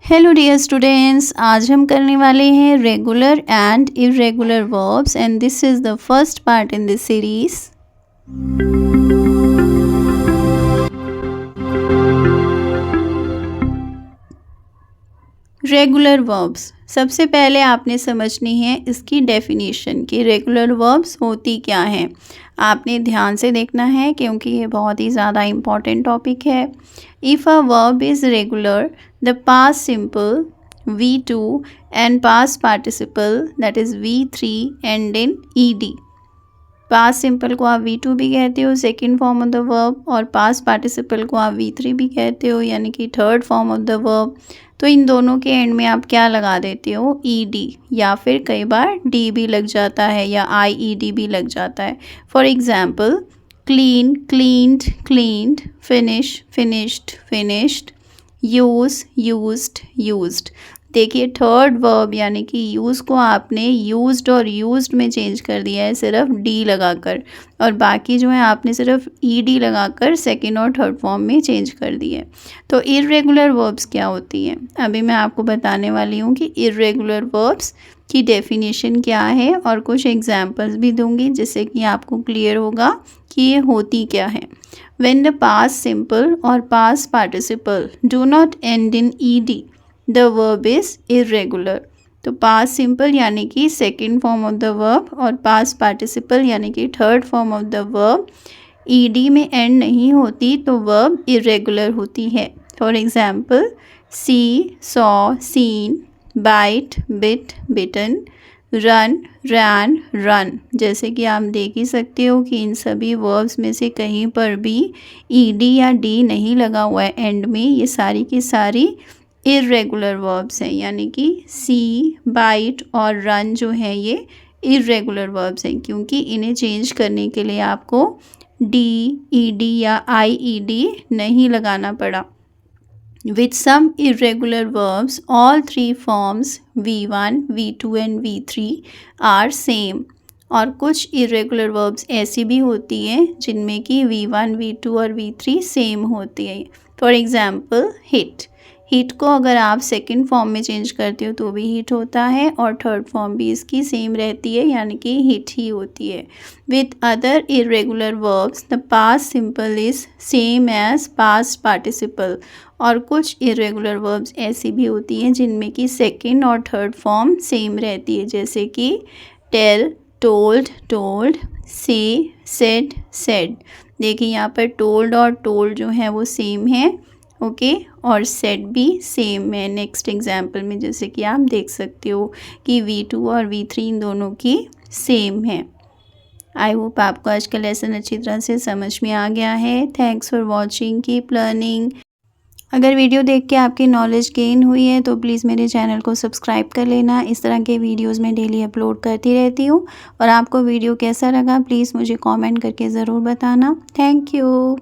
Hello dear students, आज हम करने वाले हैं regular and irregular verbs and this is the first part in this series. Regular verbs, सबसे पहले आपने समझनी है इसकी डेफिनेशन कि रेगुलर वर्ब्स होती क्या हैं। आपने ध्यान से देखना है क्योंकि ये बहुत ही ज़्यादा इम्पॉर्टेंट टॉपिक है। If a verb is regular, the past simple V2 and past participle that is V3 end in ED। Past simple को आप V2 भी कहते हो, second form of the verb, और पास्ट पार्टिसिपल को आप V3 भी कहते हो यानी कि third form of the verb. तो इन दोनों के एंड में आप क्या लगा देते हो, ED, या फिर कई बार D भी लग जाता है या IED भी लग जाता है। For example, clean, cleaned, cleaned, finish, finished, finished, use, used, used. देखिए थर्ड वर्ब यानी कि यूज़ को आपने यूज्ड और यूज्ड में चेंज कर दिया है सिर्फ डी लगाकर, और बाकी जो है आपने सिर्फ ईडी लगाकर सेकेंड और थर्ड फॉर्म में चेंज कर दिए है। तो इर्रेगुलर वर्ब्स क्या होती हैं, अभी मैं आपको बताने वाली हूँ कि इर्रेगुलर वर्ब्स की डेफिनेशन क्या है और कुछ एग्जाम्पल्स भी दूंगी जिससे कि आपको क्लियर होगा कि ये होती क्या है। When the past simple or past participle do not end in ed, the verb is irregular। तो past simple यानी कि second form of the verb और past participle यानी कि third form of the verb ed में end नहीं होती तो वर्ब irregular होती है। For example, see, saw, seen, bite, bit, bitten, run, ran, run. जैसे कि आप देख ही सकते हो कि इन सभी वर्ब्स में से कहीं पर भी ईडी या डी नहीं लगा हुआ है एंड में। ये सारी की सारी इर्रेगुलर वर्ब्स हैं, यानी कि सी, बाइट और रन जो है ये इर्रेगुलर वर्ब्स हैं क्योंकि इन्हें चेंज करने के लिए आपको डी, ईडी या आईईडी नहीं लगाना पड़ा। With some irregular verbs, all three forms V1, V2 and V3 are same। और कुछ irregular verbs ऐसी भी होती हैं जिनमें कि V1, V2 और V3 सेम होती है। फॉर एग्जाम्पल, हिट, हिट को अगर आप सेकेंड फॉर्म में चेंज करते हो तो भी हिट होता है और थर्ड फॉर्म भी इसकी सेम रहती है यानी कि हिट ही होती है। With other irregular verbs the past simple is same as past participle. और कुछ इरेगुलर वर्ब्स ऐसी भी होती हैं जिनमें कि सेकेंड और थर्ड फॉर्म सेम रहती है, जैसे कि टेल, टोल्ड, टोल्ड, से, सेड, सेड। देखिए यहाँ पर टोल्ड और टोल्ड जो है वो सेम है, ओके, और सेट भी सेम है नेक्स्ट एग्जाम्पल में, जैसे कि आप देख सकते हो कि V2 और V3 इन दोनों की सेम है। आई होप आपको आज का लेसन अच्छी तरह से समझ में आ गया है। Thanks for watching, keep learning. अगर वीडियो देख के आपकी नॉलेज गेन हुई है तो प्लीज़ मेरे चैनल को सब्सक्राइब कर लेना। इस तरह के वीडियोज़ मैं डेली अपलोड करती रहती हूँ। और आपको वीडियो कैसा लगा प्लीज़ मुझे कमेंट करके ज़रूर बताना। Thank you.